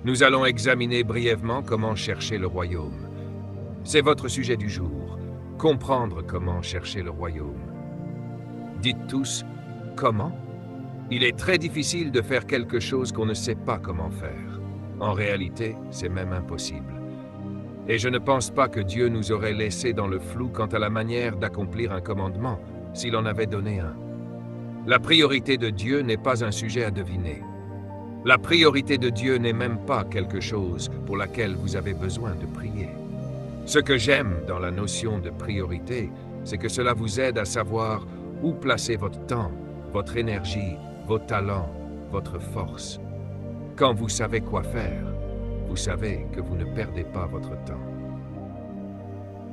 Nous allons examiner brièvement comment chercher le royaume. C'est votre sujet du jour, comprendre comment chercher le royaume. Dites tous, comment? Il est très difficile de faire quelque chose qu'on ne sait pas comment faire. En réalité, c'est même impossible. Et je ne pense pas que Dieu nous aurait laissés dans le flou quant à la manière d'accomplir un commandement, s'il en avait donné un. La priorité de Dieu n'est pas un sujet à deviner. La priorité de Dieu n'est même pas quelque chose pour laquelle vous avez besoin de prier. Ce que j'aime dans la notion de priorité, c'est que cela vous aide à savoir où placer votre temps, votre énergie, vos talents, votre force. Quand vous savez quoi faire, vous savez que vous ne perdez pas votre temps.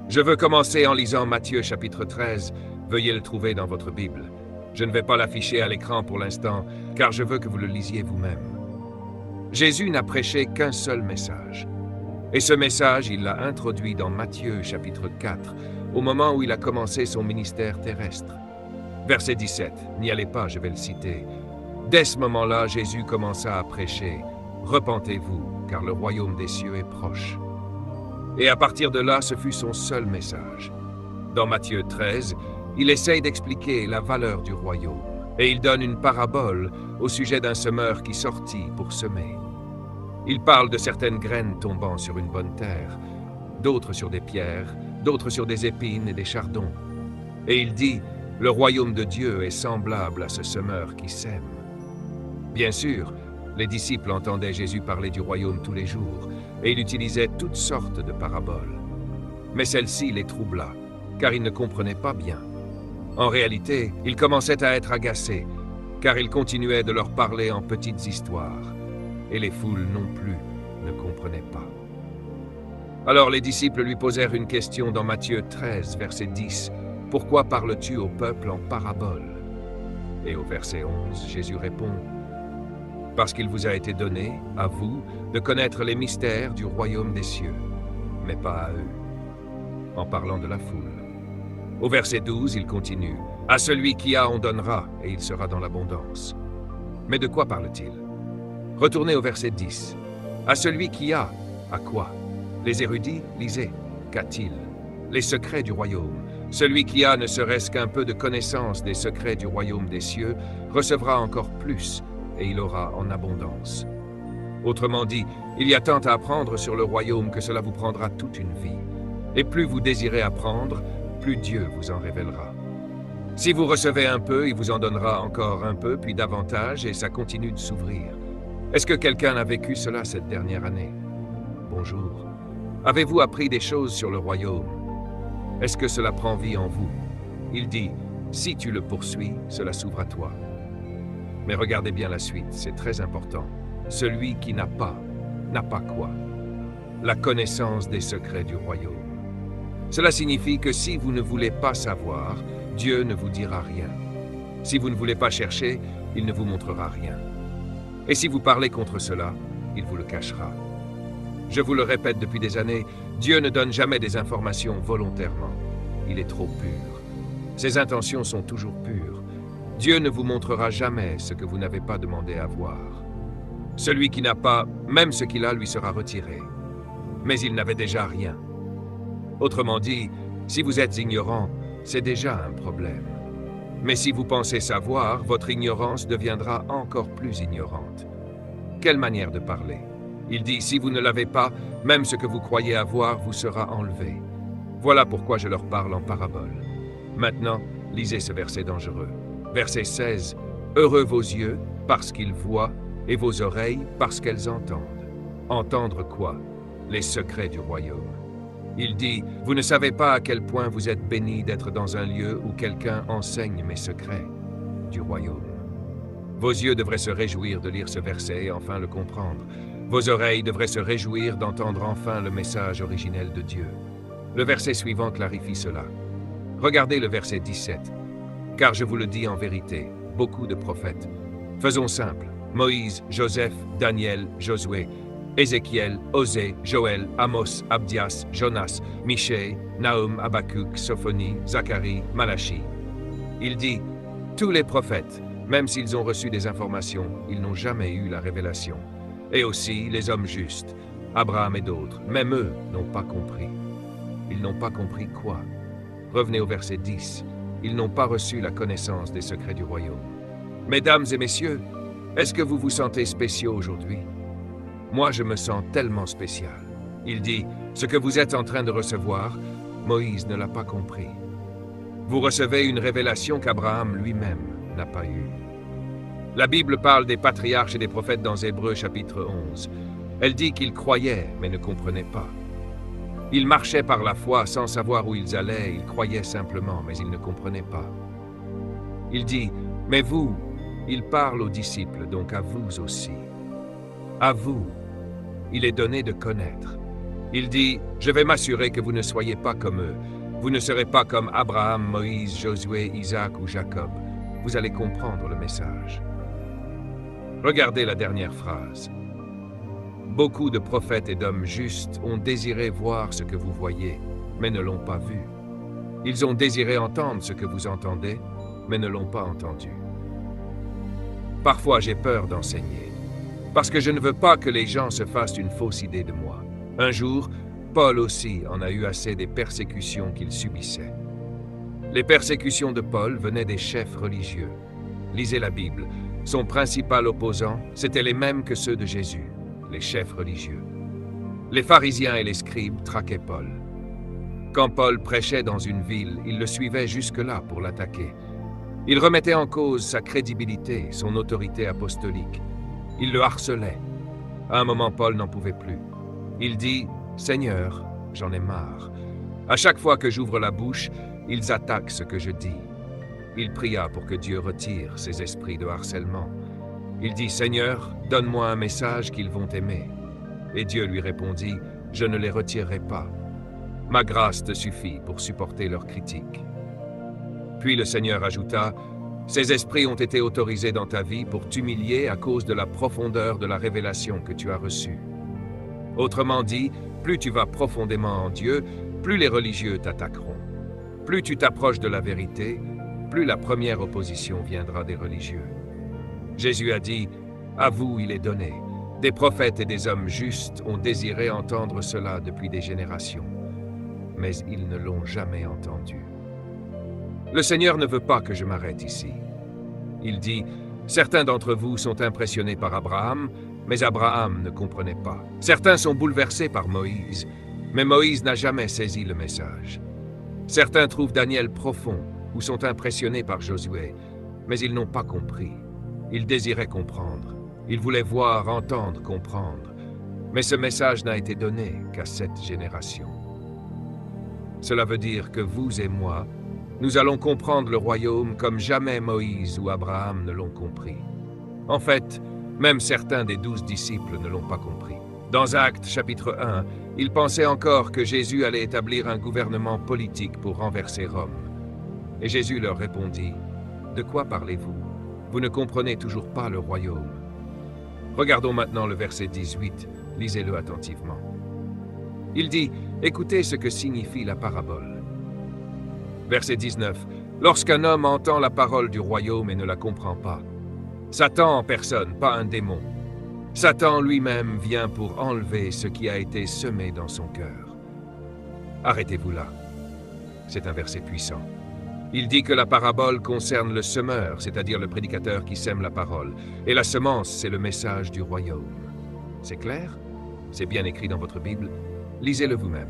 Je veux commencer en lisant Matthieu chapitre 13. Veuillez le trouver dans votre Bible. Je ne vais pas l'afficher à l'écran pour l'instant, car je veux que vous le lisiez vous-même. Jésus n'a prêché qu'un seul message. Et ce message, il l'a introduit dans Matthieu chapitre 4, au moment où il a commencé son ministère terrestre. Verset 17, n'y allez pas, je vais le citer. Dès ce moment-là, Jésus commença à prêcher. Repentez-vous, car le royaume des cieux est proche. Et à partir de là, ce fut son seul message. Dans Matthieu 13, il essaye d'expliquer la valeur du royaume, et il donne une parabole au sujet d'un semeur qui sortit pour semer. Il parle de certaines graines tombant sur une bonne terre, d'autres sur des pierres, d'autres sur des épines et des chardons. Et il dit, le royaume de Dieu est semblable à ce semeur qui sème. Bien sûr, les disciples entendaient Jésus parler du royaume tous les jours, et il utilisait toutes sortes de paraboles. Mais celle-ci les troubla, car ils ne comprenaient pas bien. En réalité, ils commençaient à être agacés, car il continuait de leur parler en petites histoires, et les foules non plus ne comprenaient pas. Alors les disciples lui posèrent une question dans Matthieu 13, verset 10. « Pourquoi parles-tu au peuple en paraboles ?» Et au verset 11, Jésus répond, « Parce qu'il vous a été donné, à vous, de connaître les mystères du royaume des cieux, mais pas à eux. » En parlant de la foule. Au verset 12, il continue, « À celui qui a, on donnera, et il sera dans l'abondance. » Mais de quoi parle-t-il? Retournez au verset 10. « À celui qui a, à quoi? Les érudits, lisez. Qu'a-t-il? Les secrets du royaume. Celui qui a ne serait-ce qu'un peu de connaissance des secrets du royaume des cieux recevra encore plus, et il aura en abondance. » Autrement dit, il y a tant à apprendre sur le royaume que cela vous prendra toute une vie. Et plus vous désirez apprendre, plus Dieu vous en révélera. Si vous recevez un peu, il vous en donnera encore un peu, puis davantage, et ça continue de s'ouvrir. Est-ce que quelqu'un a vécu cela cette dernière année? Bonjour. Avez-vous appris des choses sur le royaume? Est-ce que cela prend vie en vous? Il dit, si tu le poursuis, cela s'ouvre à toi. Mais regardez bien la suite, c'est très important. Celui qui n'a pas quoi? La connaissance des secrets du royaume. Cela signifie que si vous ne voulez pas savoir, Dieu ne vous dira rien. Si vous ne voulez pas chercher, il ne vous montrera rien. Et si vous parlez contre cela, il vous le cachera. Je vous le répète depuis des années, Dieu ne donne jamais des informations volontairement. Il est trop pur. Ses intentions sont toujours pures. Dieu ne vous montrera jamais ce que vous n'avez pas demandé à voir. Celui qui n'a pas, même ce qu'il a lui sera retiré. Mais il n'avait déjà rien. Autrement dit, si vous êtes ignorant, c'est déjà un problème. Mais si vous pensez savoir, votre ignorance deviendra encore plus ignorante. Quelle manière de parler? Il dit, si vous ne l'avez pas, même ce que vous croyez avoir vous sera enlevé. Voilà pourquoi je leur parle en parabole. Maintenant, lisez ce verset dangereux. Verset 16. Heureux vos yeux, parce qu'ils voient, et vos oreilles, parce qu'elles entendent. Entendre quoi? Les secrets du royaume. Il dit, vous ne savez pas à quel point vous êtes bénis d'être dans un lieu où quelqu'un enseigne mes secrets du royaume. Vos yeux devraient se réjouir de lire ce verset et enfin le comprendre. Vos oreilles devraient se réjouir d'entendre enfin le message originel de Dieu. Le verset suivant clarifie cela. Regardez le verset 17. Car je vous le dis en vérité, beaucoup de prophètes. Faisons simple. Moïse, Joseph, Daniel, Josué, Ézéchiel, Osée, Joël, Amos, Abdias, Jonas, Michée, Nahum, Habakkuk, Sophonie, Zacharie, Malachie. Il dit, tous les prophètes, même s'ils ont reçu des informations, ils n'ont jamais eu la révélation. Et aussi les hommes justes, Abraham et d'autres, même eux n'ont pas compris. Ils n'ont pas compris quoi? Revenez au verset 10. Ils n'ont pas reçu la connaissance des secrets du royaume. Mesdames et messieurs, est-ce que vous vous sentez spéciaux aujourd'hui? Moi, je me sens tellement spécial. Il dit, ce que vous êtes en train de recevoir, Moïse ne l'a pas compris. Vous recevez une révélation qu'Abraham lui-même n'a pas eue. La Bible parle des patriarches et des prophètes dans Hébreux chapitre 11. Elle dit qu'ils croyaient, mais ne comprenaient pas. Ils marchaient par la foi sans savoir où ils allaient, ils croyaient simplement, mais ils ne comprenaient pas. Il dit, mais vous, il parle aux disciples, donc à vous aussi. À vous, il est donné de connaître. Il dit, je vais m'assurer que vous ne soyez pas comme eux. Vous ne serez pas comme Abraham, Moïse, Josué, Isaac ou Jacob. Vous allez comprendre le message. Regardez la dernière phrase. Beaucoup de prophètes et d'hommes justes ont désiré voir ce que vous voyez, mais ne l'ont pas vu. Ils ont désiré entendre ce que vous entendez, mais ne l'ont pas entendu. Parfois, j'ai peur d'enseigner, parce que je ne veux pas que les gens se fassent une fausse idée de moi. Un jour, Paul aussi en a eu assez des persécutions qu'il subissait. Les persécutions de Paul venaient des chefs religieux. Lisez la Bible. Son principal opposant, c'étaient les mêmes que ceux de Jésus, les chefs religieux. Les pharisiens et les scribes traquaient Paul. Quand Paul prêchait dans une ville, ils le suivaient jusque-là pour l'attaquer. Ils remettaient en cause sa crédibilité, son autorité apostolique. Ils le harcelaient. À un moment, Paul n'en pouvait plus. Il dit, « Seigneur, j'en ai marre. À chaque fois que j'ouvre la bouche, ils attaquent ce que je dis. » Il pria pour que Dieu retire ces esprits de harcèlement. Il dit, « Seigneur, donne-moi un message qu'ils vont aimer. » Et Dieu lui répondit, « Je ne les retirerai pas. Ma grâce te suffit pour supporter leurs critiques. » Puis le Seigneur ajouta, « Ces esprits ont été autorisés dans ta vie pour t'humilier à cause de la profondeur de la révélation que tu as reçue. » Autrement dit, plus tu vas profondément en Dieu, plus les religieux t'attaqueront. Plus tu t'approches de la vérité, plus la première opposition viendra des religieux. Jésus a dit, « À vous il est donné. Des prophètes et des hommes justes ont désiré entendre cela depuis des générations, mais ils ne l'ont jamais entendu. » Le Seigneur ne veut pas que je m'arrête ici. Il dit, « Certains d'entre vous sont impressionnés par Abraham, mais Abraham ne comprenait pas. Certains sont bouleversés par Moïse, mais Moïse n'a jamais saisi le message. Certains trouvent Daniel profond ou sont impressionnés par Josué, mais ils n'ont pas compris. Ils désiraient comprendre. Ils voulaient voir, entendre, comprendre. Mais ce message n'a été donné qu'à cette génération. Cela veut dire que vous et moi, nous allons comprendre le royaume comme jamais Moïse ou Abraham ne l'ont compris. En fait, même certains des 12 disciples ne l'ont pas compris. Dans Actes chapitre 1, ils pensaient encore que Jésus allait établir un gouvernement politique pour renverser Rome. Et Jésus leur répondit, « De quoi parlez-vous? Vous ne comprenez toujours pas le royaume. » Regardons maintenant le verset 18, lisez-le attentivement. Il dit, « Écoutez ce que signifie la parabole. » Verset 19, « Lorsqu'un homme entend la parole du royaume et ne la comprend pas, Satan en personne, pas un démon, Satan lui-même vient pour enlever ce qui a été semé dans son cœur. » Arrêtez-vous là. C'est un verset puissant. Il dit que la parabole concerne le semeur, c'est-à-dire le prédicateur qui sème la parole, et la semence, c'est le message du royaume. C'est clair? C'est bien écrit dans votre Bible. Lisez-le vous-même.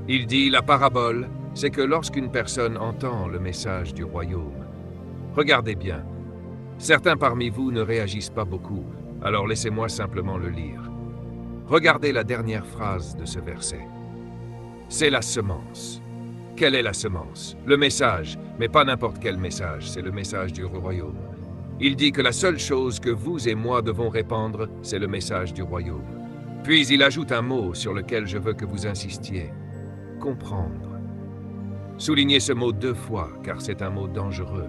Il dit, la parabole, c'est que lorsqu'une personne entend le message du royaume, regardez bien, certains parmi vous ne réagissent pas beaucoup, alors laissez-moi simplement le lire. Regardez la dernière phrase de ce verset. C'est la semence. Quelle est la semence? Le message, mais pas n'importe quel message, c'est le message du royaume. Il dit que la seule chose que vous et moi devons répandre, c'est le message du royaume. Puis il ajoute un mot sur lequel je veux que vous insistiez. Comprendre. Soulignez ce mot 2 fois, car c'est un mot dangereux.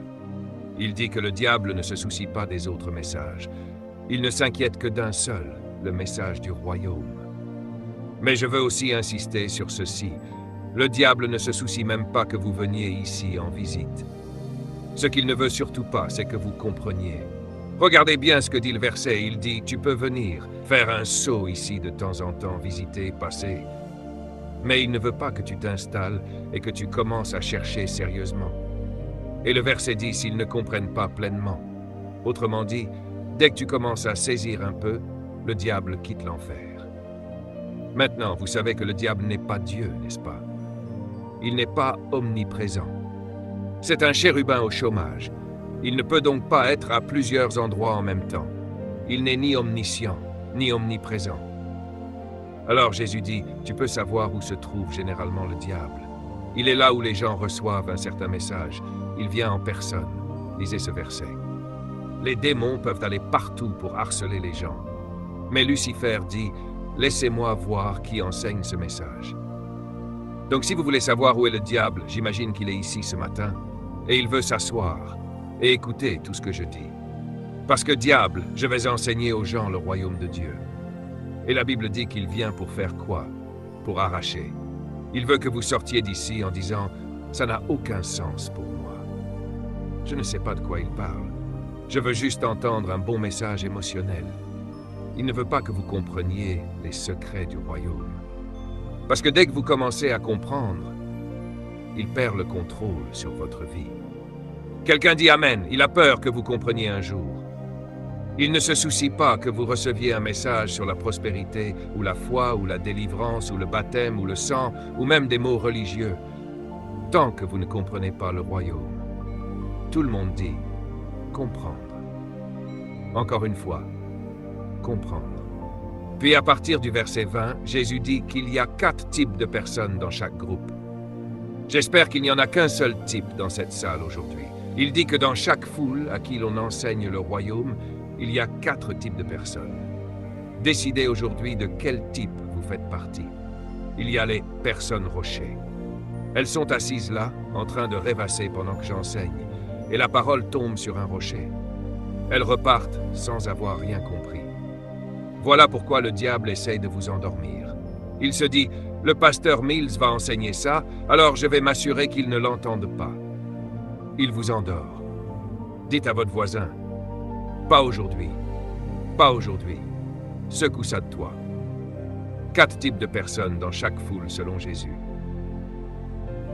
Il dit que le diable ne se soucie pas des autres messages. Il ne s'inquiète que d'un seul, le message du royaume. Mais je veux aussi insister sur ceci. Le diable ne se soucie même pas que vous veniez ici en visite. Ce qu'il ne veut surtout pas, c'est que vous compreniez. Regardez bien ce que dit le verset. Il dit, tu peux venir, faire un saut ici de temps en temps, visiter, passer. Mais il ne veut pas que tu t'installes et que tu commences à chercher sérieusement. Et le verset dit, s'ils ne comprennent pas pleinement. Autrement dit, dès que tu commences à saisir un peu, le diable quitte l'enfer. Maintenant, vous savez que le diable n'est pas Dieu, n'est-ce pas? Il n'est pas omniprésent. C'est un chérubin au chômage. Il ne peut donc pas être à plusieurs endroits en même temps. Il n'est ni omniscient, ni omniprésent. Alors Jésus dit, tu peux savoir où se trouve généralement le diable. Il est là où les gens reçoivent un certain message. Il vient en personne. Lisez ce verset. Les démons peuvent aller partout pour harceler les gens. Mais Lucifer dit, laissez-moi voir qui enseigne ce message. Donc si vous voulez savoir où est le diable, j'imagine qu'il est ici ce matin, et il veut s'asseoir et écouter tout ce que je dis. Parce que diable, je vais enseigner aux gens le royaume de Dieu. Et la Bible dit qu'il vient pour faire quoi? Pour arracher. Il veut que vous sortiez d'ici en disant « ça n'a aucun sens pour moi ». Je ne sais pas de quoi il parle. Je veux juste entendre un bon message émotionnel. Il ne veut pas que vous compreniez les secrets du royaume. Parce que dès que vous commencez à comprendre, il perd le contrôle sur votre vie. Quelqu'un dit Amen, il a peur que vous compreniez un jour. Il ne se soucie pas que vous receviez un message sur la prospérité, ou la foi, ou la délivrance, ou le baptême, ou le sang, ou même des mots religieux, tant que vous ne comprenez pas le royaume. Tout le monde dit comprendre. Encore une fois, comprendre. Puis à partir du verset 20, Jésus dit qu'il y a 4 types de personnes dans chaque groupe. J'espère qu'il n'y en a qu'un seul type dans cette salle aujourd'hui. Il dit que dans chaque foule à qui l'on enseigne le royaume, il y a 4 types de personnes. Décidez aujourd'hui de quel type vous faites partie. Il y a les personnes rochers. Elles sont assises là, en train de rêvasser pendant que j'enseigne, et la parole tombe sur un rocher. Elles repartent sans avoir rien compris. Voilà pourquoi le diable essaye de vous endormir. Il se dit, le pasteur Mills va enseigner ça, alors je vais m'assurer qu'il ne l'entende pas. Il vous endort. Dites à votre voisin, pas aujourd'hui, pas aujourd'hui. Secoue ça de toi. 4 types de personnes dans chaque foule selon Jésus.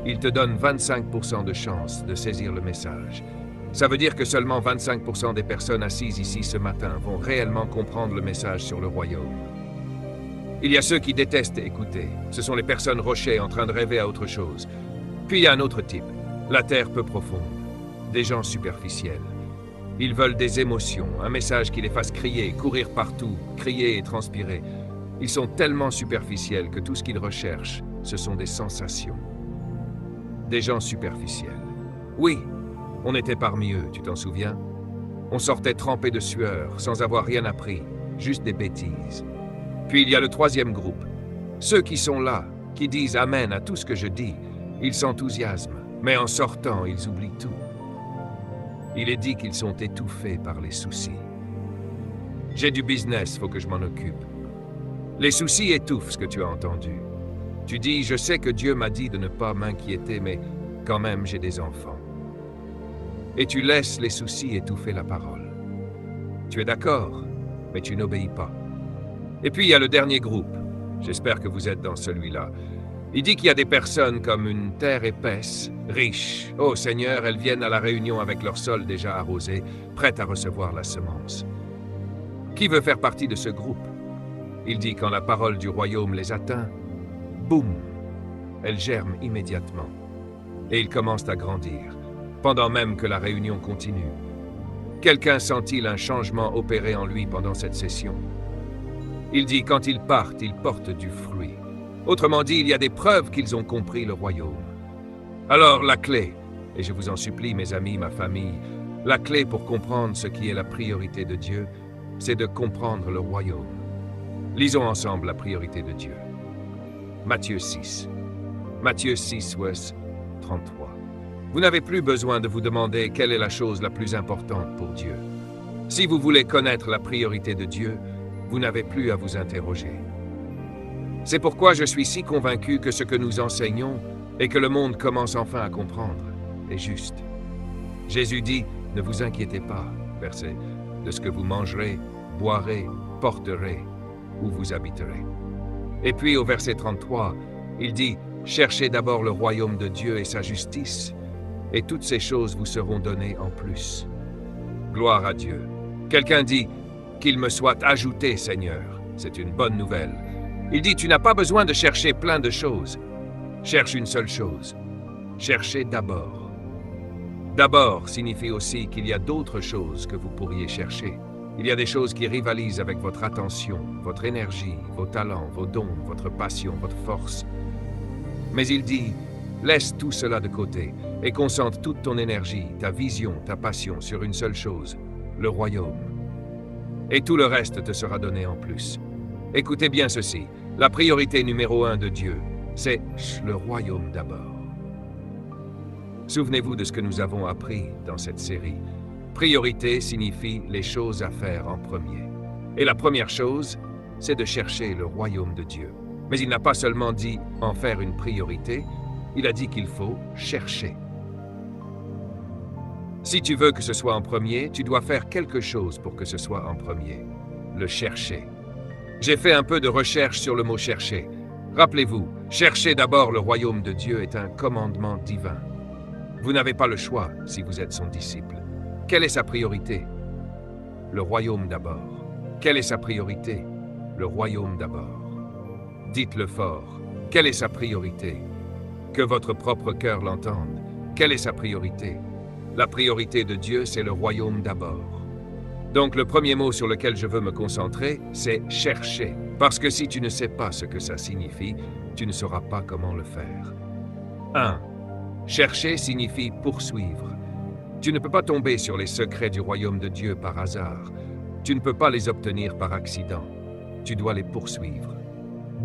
Il te donne 25% de chance de saisir le message. Ça veut dire que seulement 25% des personnes assises ici ce matin vont réellement comprendre le message sur le royaume. Il y a ceux qui détestent écouter. Ce sont les personnes rochers en train de rêver à autre chose. Puis il y a un autre type, la terre peu profonde, des gens superficiels. Ils veulent des émotions, un message qui les fasse crier, courir partout, crier et transpirer. Ils sont tellement superficiels que tout ce qu'ils recherchent, ce sont des sensations. Des gens superficiels. Oui, on était parmi eux, tu t'en souviens? On sortait trempés de sueur, sans avoir rien appris, juste des bêtises. Puis il y a le 3e groupe. Ceux qui sont là, qui disent Amen à tout ce que je dis, ils s'enthousiasment, mais en sortant, ils oublient tout. Il est dit qu'ils sont étouffés par les soucis. J'ai du business, faut que je m'en occupe. Les soucis étouffent ce que tu as entendu. Tu dis, je sais que Dieu m'a dit de ne pas m'inquiéter, mais quand même j'ai des enfants. Et tu laisses les soucis étouffer la parole. Tu es d'accord, mais tu n'obéis pas. Et puis il y a le dernier groupe. J'espère que vous êtes dans celui-là. Il dit qu'il y a des personnes comme une terre épaisse, riche. Oh Seigneur, elles viennent à la réunion avec leur sol déjà arrosé, prêtes à recevoir la semence. Qui veut faire partie de ce groupe? Il dit quand la parole du royaume les atteint, boum, elles germent immédiatement. Et ils commencent à grandir, pendant même que la réunion continue. Quelqu'un sent-il un changement opéré en lui pendant cette session? Il dit quand ils partent, ils portent du fruit. Autrement dit, il y a des preuves qu'ils ont compris le royaume. Alors la clé, et je vous en supplie mes amis, ma famille, la clé pour comprendre ce qui est la priorité de Dieu, c'est de comprendre le royaume. Lisons ensemble la priorité de Dieu. Matthieu 6. Matthieu 6, verset 33. Vous n'avez plus besoin de vous demander quelle est la chose la plus importante pour Dieu. Si vous voulez connaître la priorité de Dieu, vous n'avez plus à vous interroger. C'est pourquoi je suis si convaincu que ce que nous enseignons et que le monde commence enfin à comprendre est juste. Jésus dit, ne vous inquiétez pas, verset de ce que vous mangerez, boirez, porterez, où vous habiterez. Et puis au verset 33, il dit « Cherchez d'abord le royaume de Dieu et sa justice, et toutes ces choses vous seront données en plus. » Gloire à Dieu. Quelqu'un dit « Qu'il me soit ajouté, Seigneur. » C'est une bonne nouvelle. Il dit « Tu n'as pas besoin de chercher plein de choses. Cherche une seule chose. Cherchez d'abord. » D'abord signifie aussi qu'il y a d'autres choses que vous pourriez chercher. Il y a des choses qui rivalisent avec votre attention, votre énergie, vos talents, vos dons, votre passion, votre force. Mais il dit, laisse tout cela de côté et concentre toute ton énergie, ta vision, ta passion sur une seule chose, le royaume. Et tout le reste te sera donné en plus. Écoutez bien ceci, la priorité numéro 1 de Dieu, c'est le royaume d'abord. Souvenez-vous de ce que nous avons appris dans cette série. Priorité signifie les choses à faire en premier. Et la première chose, c'est de chercher le royaume de Dieu. Mais il n'a pas seulement dit en faire une priorité, il a dit qu'il faut chercher. Si tu veux que ce soit en premier, tu dois faire quelque chose pour que ce soit en premier. Le chercher. J'ai fait un peu de recherche sur le mot chercher. Rappelez-vous, chercher d'abord le royaume de Dieu est un commandement divin. Vous n'avez pas le choix si vous êtes son disciple. Quelle est sa priorité? Le royaume d'abord. Quelle est sa priorité? Le royaume d'abord. Dites-le fort. Quelle est sa priorité? Que votre propre cœur l'entende. Quelle est sa priorité? La priorité de Dieu, c'est le royaume d'abord. Donc le premier mot sur lequel je veux me concentrer, c'est chercher. Parce que si tu ne sais pas ce que ça signifie, tu ne sauras pas comment le faire. 1. Chercher signifie poursuivre. Tu ne peux pas tomber sur les secrets du royaume de Dieu par hasard. Tu ne peux pas les obtenir par accident. Tu dois les poursuivre.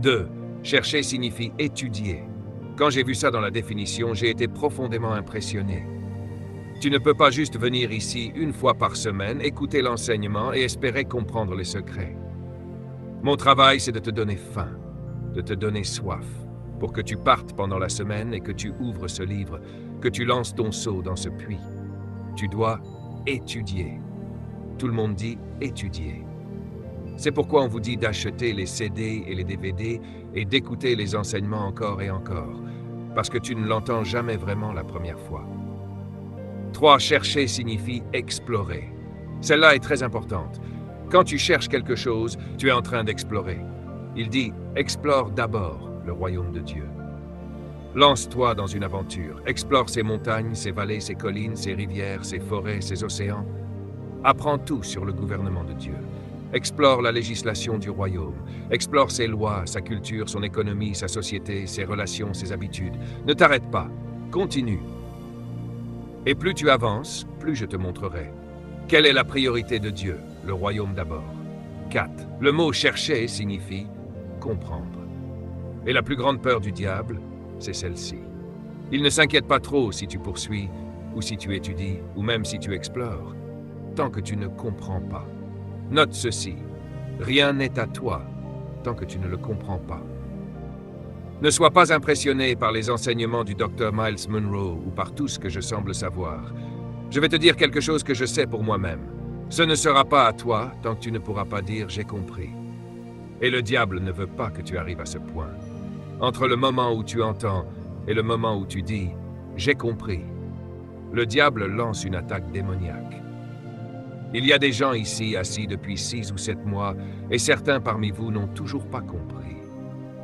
2. Chercher signifie étudier. Quand j'ai vu ça dans la définition, j'ai été profondément impressionné. Tu ne peux pas juste venir ici une fois par semaine, écouter l'enseignement et espérer comprendre les secrets. Mon travail, c'est de te donner faim, de te donner soif, pour que tu partes pendant la semaine et que tu ouvres ce livre, que tu lances ton seau dans ce puits. Tu dois étudier. Tout le monde dit étudier. C'est pourquoi on vous dit d'acheter les CD et les DVD et d'écouter les enseignements encore et encore, parce que tu ne l'entends jamais vraiment la première fois. 3. Chercher signifie explorer. Celle-là est très importante. Quand tu cherches quelque chose, tu es en train d'explorer. Il dit « Explore d'abord le royaume de Dieu ». Lance-toi dans une aventure. Explore ses montagnes, ses vallées, ses collines, ses rivières, ses forêts, ses océans. Apprends tout sur le gouvernement de Dieu. Explore la législation du royaume. Explore ses lois, sa culture, son économie, sa société, ses relations, ses habitudes. Ne t'arrête pas. Continue. Et plus tu avances, plus je te montrerai. Quelle est la priorité de Dieu? Le royaume d'abord. 4. Le mot « chercher » signifie « comprendre ». Et la plus grande peur du diable, c'est celle-ci. Il ne s'inquiète pas trop si tu poursuis, ou si tu étudies, ou même si tu explores, tant que tu ne comprends pas. Note ceci, rien n'est à toi tant que tu ne le comprends pas. Ne sois pas impressionné par les enseignements du Dr Myles Munroe ou par tout ce que je semble savoir. Je vais te dire quelque chose que je sais pour moi-même. Ce ne sera pas à toi tant que tu ne pourras pas dire « j'ai compris ». Et le diable ne veut pas que tu arrives à ce point. Entre le moment où tu entends et le moment où tu dis « j'ai compris », le diable lance une attaque démoniaque. Il y a des gens ici assis depuis 6 ou 7 mois et certains parmi vous n'ont toujours pas compris.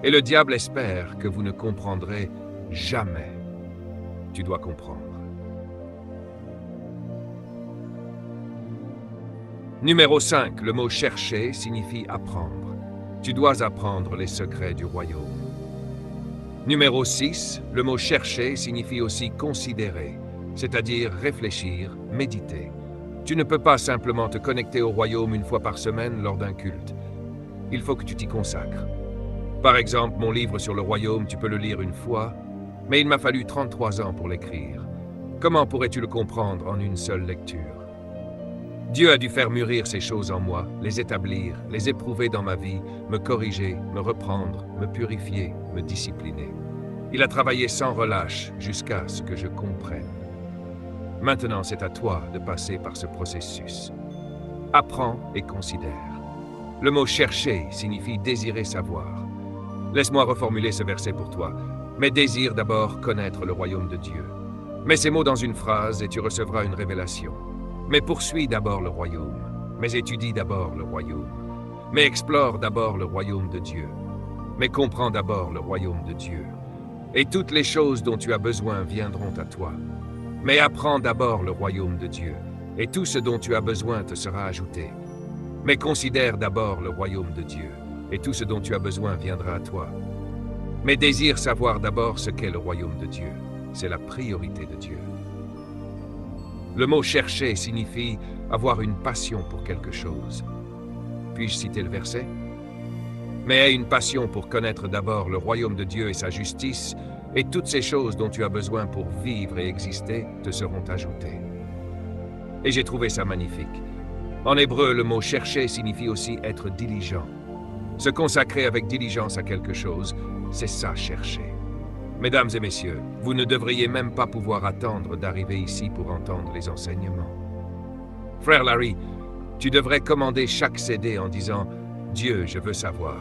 Et le diable espère que vous ne comprendrez jamais. Tu dois comprendre. Numéro 5, le mot « chercher » signifie « apprendre ». Tu dois apprendre les secrets du royaume. Numéro 6, le mot « chercher » signifie aussi « considérer », c'est-à-dire réfléchir, méditer. Tu ne peux pas simplement te connecter au royaume une fois par semaine lors d'un culte. Il faut que tu t'y consacres. Par exemple, mon livre sur le royaume, tu peux le lire une fois, mais il m'a fallu 33 ans pour l'écrire. Comment pourrais-tu le comprendre en une seule lecture? Dieu a dû faire mûrir ces choses en moi, les établir, les éprouver dans ma vie, me corriger, me reprendre, me purifier, me discipliner. Il a travaillé sans relâche jusqu'à ce que je comprenne. Maintenant, c'est à toi de passer par ce processus. Apprends et considère. Le mot chercher signifie désirer savoir. Laisse-moi reformuler ce verset pour toi. Mais désire d'abord connaître le royaume de Dieu. Mets ces mots dans une phrase et tu recevras une révélation. Mais poursuis d'abord le royaume. Mais étudie d'abord le royaume. Mais explore d'abord le royaume de Dieu. Mais comprends d'abord le royaume de Dieu. Et toutes les choses dont tu as besoin viendront à toi. Mais apprends d'abord le royaume de Dieu. Et tout ce dont tu as besoin te sera ajouté. Mais considère d'abord le royaume de Dieu. Et tout ce dont tu as besoin viendra à toi. Mais désire savoir d'abord ce qu'est le royaume de Dieu. C'est la priorité de Dieu. Le mot chercher signifie avoir une passion pour quelque chose. Puis-je citer le verset? Mais aie une passion pour connaître d'abord le royaume de Dieu et sa justice, et toutes ces choses dont tu as besoin pour vivre et exister te seront ajoutées. Et j'ai trouvé ça magnifique. En hébreu, le mot chercher signifie aussi être diligent. Se consacrer avec diligence à quelque chose, c'est ça chercher. Mesdames et messieurs, vous ne devriez même pas pouvoir attendre d'arriver ici pour entendre les enseignements. Frère Larry, tu devrais commander chaque CD en disant « Dieu, je veux savoir.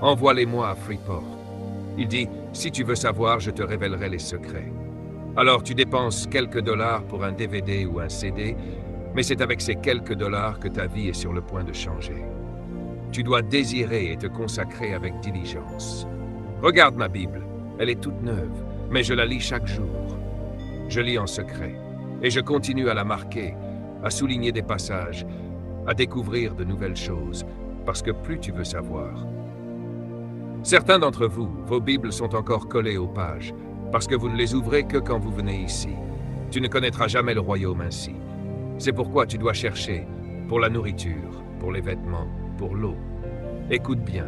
Envoie-les-moi à Freeport. » Il dit « Si tu veux savoir, je te révélerai les secrets. » Alors tu dépenses quelques dollars pour un DVD ou un CD, mais c'est avec ces quelques dollars que ta vie est sur le point de changer. Tu dois désirer et te consacrer avec diligence. Regarde ma Bible, elle est toute neuve, mais je la lis chaque jour. Je lis en secret, et je continue à la marquer, à souligner des passages, à découvrir de nouvelles choses, parce que plus tu veux savoir. Certains d'entre vous, vos Bibles sont encore collées aux pages, parce que vous ne les ouvrez que quand vous venez ici. Tu ne connaîtras jamais le royaume ainsi. C'est pourquoi tu dois chercher, pour la nourriture, pour les vêtements, pour l'eau. Écoute bien,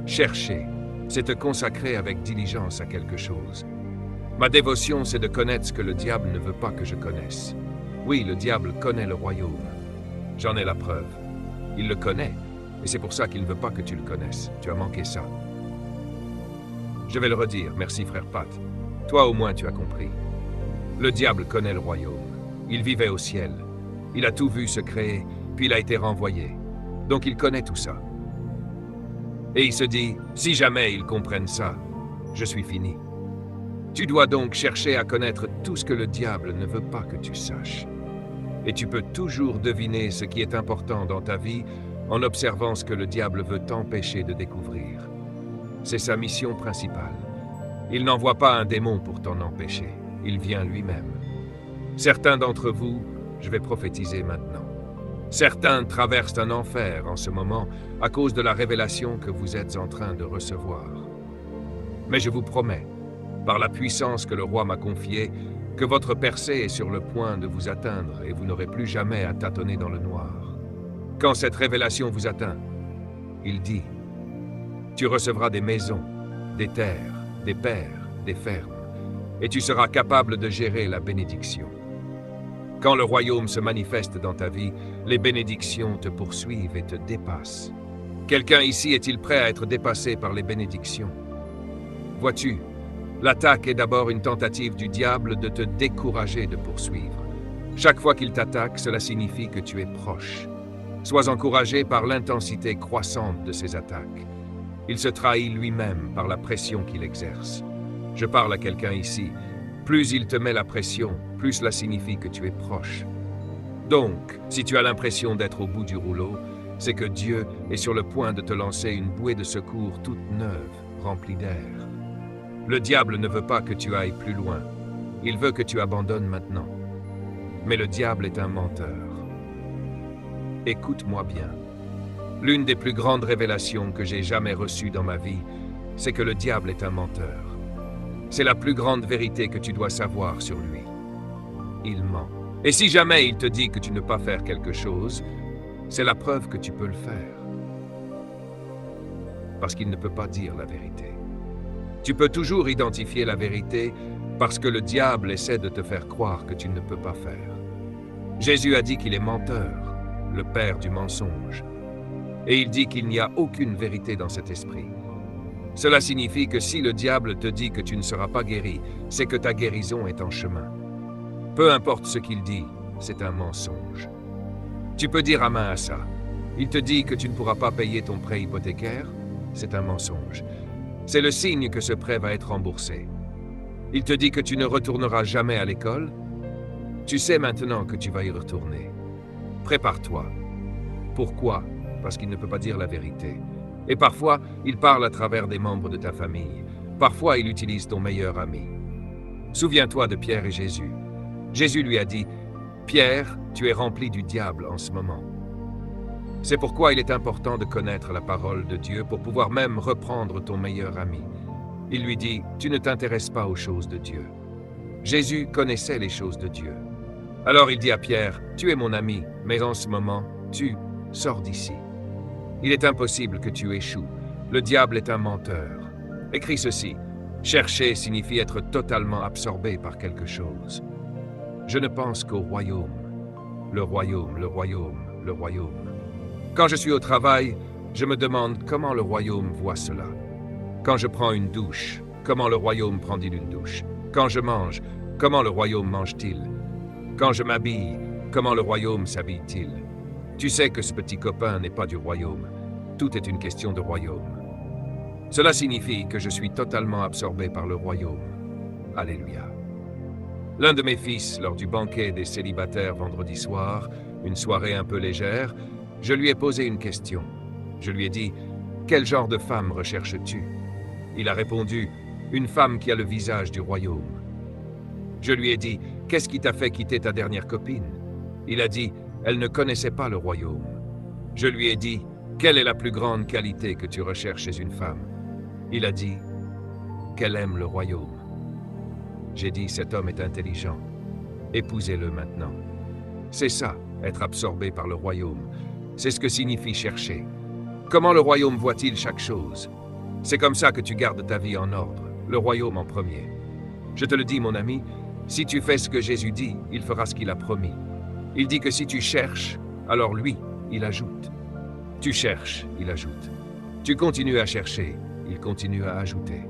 chercher, c'est te consacrer avec diligence à quelque chose. Ma dévotion, c'est de connaître ce que le diable ne veut pas que je connaisse. Oui, le diable connaît le royaume. J'en ai la preuve. Il le connaît, et c'est pour ça qu'il ne veut pas que tu le connaisses. Tu as manqué ça. Je vais le redire, merci frère Pat. Toi au moins tu as compris. Le diable connaît le royaume. Il vivait au ciel. Il a tout vu se créer, puis il a été renvoyé. Donc il connaît tout ça. Et il se dit, si jamais ils comprennent ça, je suis fini. Tu dois donc chercher à connaître tout ce que le diable ne veut pas que tu saches. Et tu peux toujours deviner ce qui est important dans ta vie en observant ce que le diable veut t'empêcher de découvrir. C'est sa mission principale. Il n'envoie pas un démon pour t'en empêcher. Il vient lui-même. Certains d'entre vous, je vais prophétiser maintenant. Certains traversent un enfer en ce moment à cause de la révélation que vous êtes en train de recevoir. Mais je vous promets, par la puissance que le roi m'a confiée, que votre percée est sur le point de vous atteindre et vous n'aurez plus jamais à tâtonner dans le noir. Quand cette révélation vous atteint, il dit, tu recevras des maisons, des terres, des pères, des fermes, et tu seras capable de gérer la bénédiction. Quand le royaume se manifeste dans ta vie, les bénédictions te poursuivent et te dépassent. Quelqu'un ici est-il prêt à être dépassé par les bénédictions? Vois-tu, l'attaque est d'abord une tentative du diable de te décourager de poursuivre. Chaque fois qu'il t'attaque, cela signifie que tu es proche. Sois encouragé par l'intensité croissante de ses attaques. Il se trahit lui-même par la pression qu'il exerce. Je parle à quelqu'un ici. Plus il te met la pression, plus cela signifie que tu es proche. Donc, si tu as l'impression d'être au bout du rouleau, c'est que Dieu est sur le point de te lancer une bouée de secours toute neuve, remplie d'air. Le diable ne veut pas que tu ailles plus loin. Il veut que tu abandonnes maintenant. Mais le diable est un menteur. Écoute-moi bien. L'une des plus grandes révélations que j'ai jamais reçues dans ma vie, c'est que le diable est un menteur. C'est la plus grande vérité que tu dois savoir sur lui. Il ment. Et si jamais il te dit que tu ne peux pas faire quelque chose, c'est la preuve que tu peux le faire. Parce qu'il ne peut pas dire la vérité. Tu peux toujours identifier la vérité parce que le diable essaie de te faire croire que tu ne peux pas faire. Jésus a dit qu'il est menteur, le père du mensonge. Et il dit qu'il n'y a aucune vérité dans cet esprit. Cela signifie que si le diable te dit que tu ne seras pas guéri, c'est que ta guérison est en chemin. Peu importe ce qu'il dit, c'est un mensonge. Tu peux dire amen à ça. Il te dit que tu ne pourras pas payer ton prêt hypothécaire? C'est un mensonge. C'est le signe que ce prêt va être remboursé. Il te dit que tu ne retourneras jamais à l'école? Tu sais maintenant que tu vas y retourner. Prépare-toi. Pourquoi? Parce qu'il ne peut pas dire la vérité. Et parfois, il parle à travers des membres de ta famille. Parfois, il utilise ton meilleur ami. Souviens-toi de Pierre et Jésus. Jésus lui a dit, « Pierre, tu es rempli du diable en ce moment. » C'est pourquoi il est important de connaître la parole de Dieu pour pouvoir même reprendre ton meilleur ami. Il lui dit, « Tu ne t'intéresses pas aux choses de Dieu. » Jésus connaissait les choses de Dieu. Alors il dit à Pierre, « Tu es mon ami, mais en ce moment, tu sors d'ici. » Il est impossible que tu échoues. Le diable est un menteur. Écris ceci. Chercher signifie être totalement absorbé par quelque chose. Je ne pense qu'au royaume. Le royaume, le royaume, le royaume. Quand je suis au travail, je me demande comment le royaume voit cela. Quand je prends une douche, comment le royaume prend-il une douche? Quand je mange, comment le royaume mange-t-il? Quand je m'habille, comment le royaume s'habille-t-il? Tu sais que ce petit copain n'est pas du royaume. Tout est une question de royaume. Cela signifie que je suis totalement absorbé par le royaume. Alléluia. L'un de mes fils, lors du banquet des célibataires vendredi soir, une soirée un peu légère, je lui ai posé une question. Je lui ai dit, « Quel genre de femme recherches-tu » Il a répondu, « Une femme qui a le visage du royaume. » Je lui ai dit, « Qu'est-ce qui t'a fait quitter ta dernière copine » Il a dit, « Elle ne connaissait pas le royaume. » Je lui ai dit, « Quelle est la plus grande qualité que tu recherches chez une femme » Il a dit, « Qu'elle aime le royaume. » J'ai dit, « Cet homme est intelligent. Épousez-le maintenant. » C'est ça, être absorbé par le royaume. C'est ce que signifie chercher. Comment le royaume voit-il chaque chose? C'est comme ça que tu gardes ta vie en ordre, le royaume en premier. Je te le dis, mon ami, si tu fais ce que Jésus dit, il fera ce qu'il a promis. Il dit que si tu cherches, alors lui, il ajoute. Tu cherches, il ajoute. Tu continues à chercher, il continue à ajouter.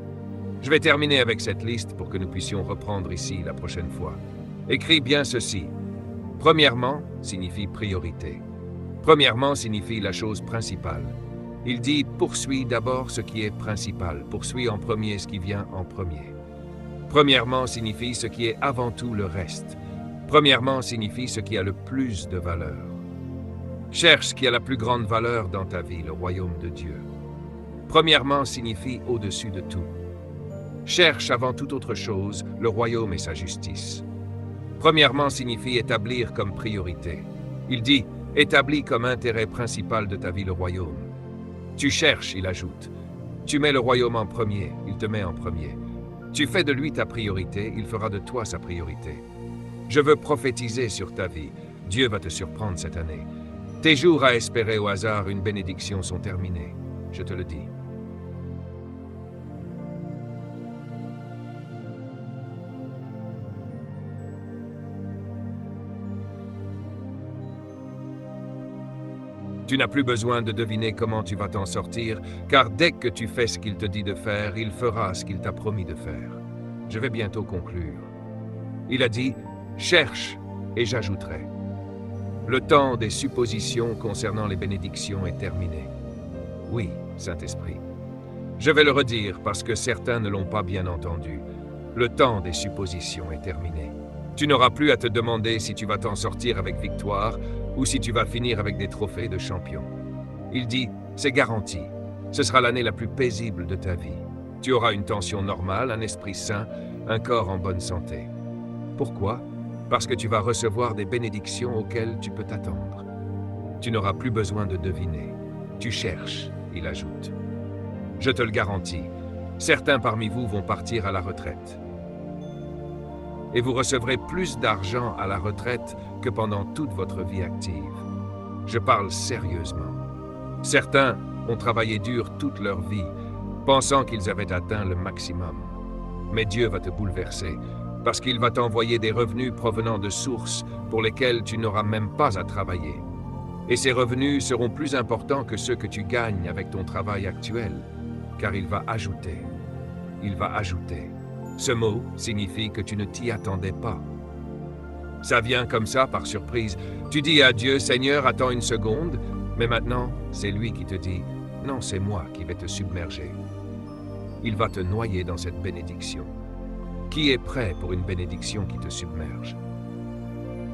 Je vais terminer avec cette liste pour que nous puissions reprendre ici la prochaine fois. Écris bien ceci. Premièrement signifie priorité. Premièrement signifie la chose principale. Il dit « poursuis d'abord ce qui est principal, poursuis en premier ce qui vient en premier ». Premièrement signifie ce qui est avant tout le reste. Premièrement signifie ce qui a le plus de valeur. Cherche ce qui a la plus grande valeur dans ta vie, le royaume de Dieu. Premièrement signifie au-dessus de tout. Cherche avant toute autre chose le royaume et sa justice. Premièrement signifie établir comme priorité. Il dit « établis comme intérêt principal de ta vie le royaume ». Tu cherches, il ajoute. Tu mets le royaume en premier, il te met en premier. Tu fais de lui ta priorité, il fera de toi sa priorité. Je veux prophétiser sur ta vie. Dieu va te surprendre cette année. Tes jours à espérer au hasard une bénédiction sont terminés. Je te le dis. Tu n'as plus besoin de deviner comment tu vas t'en sortir, car dès que tu fais ce qu'il te dit de faire, il fera ce qu'il t'a promis de faire. Je vais bientôt conclure. Il a dit, « Cherche et j'ajouterai. » Le temps des suppositions concernant les bénédictions est terminé. Oui, Saint-Esprit. Je vais le redire parce que certains ne l'ont pas bien entendu. Le temps des suppositions est terminé. Tu n'auras plus à te demander si tu vas t'en sortir avec victoire ou si tu vas finir avec des trophées de champion. Il dit, c'est garanti. Ce sera l'année la plus paisible de ta vie. Tu auras une tension normale, un esprit sain, un corps en bonne santé. Pourquoi? Parce que tu vas recevoir des bénédictions auxquelles tu peux t'attendre. Tu n'auras plus besoin de deviner. Tu cherches, il ajoute. Je te le garantis, certains parmi vous vont partir à la retraite. Et vous recevrez plus d'argent à la retraite que pendant toute votre vie active. Je parle sérieusement. Certains ont travaillé dur toute leur vie, pensant qu'ils avaient atteint le maximum. Mais Dieu va te bouleverser, parce qu'il va t'envoyer des revenus provenant de sources pour lesquelles tu n'auras même pas à travailler. Et ces revenus seront plus importants que ceux que tu gagnes avec ton travail actuel, car il va ajouter. Il va ajouter. Ce mot signifie que tu ne t'y attendais pas. Ça vient comme ça, par surprise. Tu dis à Dieu, Seigneur, attends une seconde, mais maintenant, c'est lui qui te dit, non, c'est moi qui vais te submerger. Il va te noyer dans cette bénédiction. Qui est prêt pour une bénédiction qui te submerge?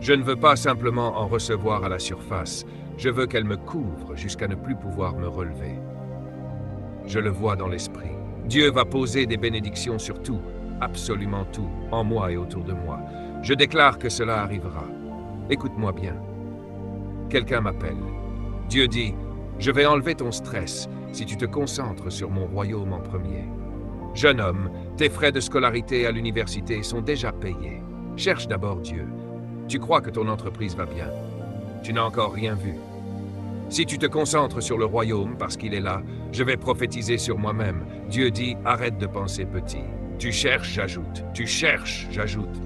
Je ne veux pas simplement en recevoir à la surface, je veux qu'elle me couvre jusqu'à ne plus pouvoir me relever. Je le vois dans l'esprit. Dieu va poser des bénédictions sur tout, absolument tout, en moi et autour de moi. Je déclare que cela arrivera. Écoute-moi bien. Quelqu'un m'appelle. Dieu dit, je vais enlever ton stress si tu te concentres sur mon royaume en premier. Jeune homme, tes frais de scolarité à l'université sont déjà payés. Cherche d'abord Dieu. Tu crois que ton entreprise va bien. Tu n'as encore rien vu. Si tu te concentres sur le royaume parce qu'il est là, je vais prophétiser sur moi-même. Dieu dit, arrête de penser petit. Tu cherches, j'ajoute. Tu cherches, j'ajoute.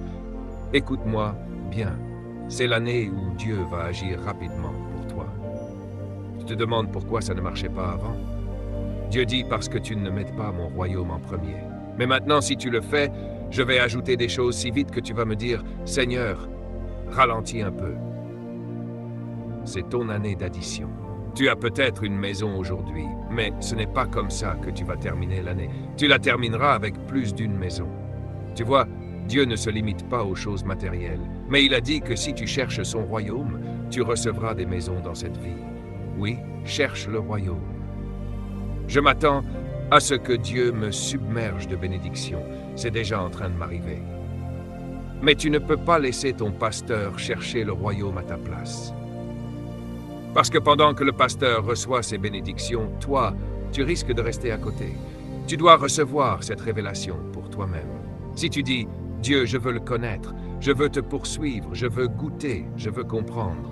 Écoute-moi bien. C'est l'année où Dieu va agir rapidement pour toi. Tu te demandes pourquoi ça ne marchait pas avant? Dieu dit parce que tu ne mets pas mon royaume en premier. Mais maintenant, si tu le fais, je vais ajouter des choses si vite que tu vas me dire, Seigneur, ralentis un peu. C'est ton année d'addition. Tu as peut-être une maison aujourd'hui, mais ce n'est pas comme ça que tu vas terminer l'année. Tu la termineras avec plus d'une maison. Tu vois, Dieu ne se limite pas aux choses matérielles, mais il a dit que si tu cherches son royaume, tu recevras des maisons dans cette vie. Oui, cherche le royaume. Je m'attends à ce que Dieu me submerge de bénédictions. C'est déjà en train de m'arriver. Mais tu ne peux pas laisser ton pasteur chercher le royaume à ta place. Parce que pendant que le pasteur reçoit ses bénédictions, toi, tu risques de rester à côté. Tu dois recevoir cette révélation pour toi-même. Si tu dis, Dieu, je veux le connaître, je veux te poursuivre, je veux goûter, je veux comprendre.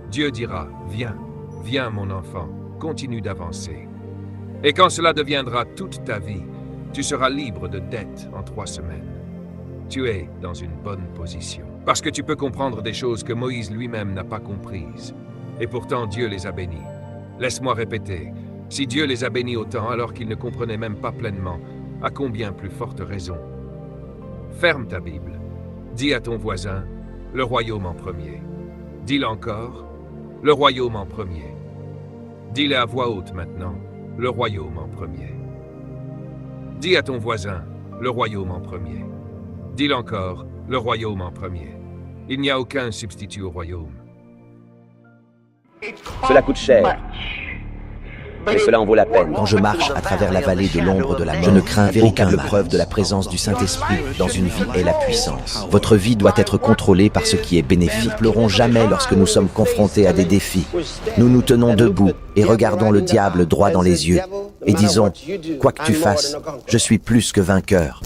Dieu dira, viens, viens mon enfant, continue d'avancer. Et quand cela deviendra toute ta vie, tu seras libre de dettes en 3 semaines. Tu es dans une bonne position. Parce que tu peux comprendre des choses que Moïse lui-même n'a pas comprises. Et pourtant Dieu les a bénis. Laisse-moi répéter, si Dieu les a bénis autant alors qu'ils ne comprenaient même pas pleinement, à combien plus forte raison? Ferme ta Bible. Dis à ton voisin, le royaume en premier. Dis-le encore, le royaume en premier. Dis-le à voix haute maintenant, le royaume en premier. Dis à ton voisin, le royaume en premier. Dis-le encore, le royaume en premier. Il n'y a aucun substitut au royaume. Cela coûte cher, mais cela en vaut la peine. Quand je marche à travers la vallée de l'ombre de la mort, je ne crains véritable preuve de la présence du Saint-Esprit dans une vie est la puissance. Votre vie doit être contrôlée par ce qui est bénéfique. Ne pleurons jamais lorsque nous sommes confrontés à des défis. Nous nous tenons debout et regardons le diable droit dans les yeux et disons, quoi que tu fasses, je suis plus que vainqueur.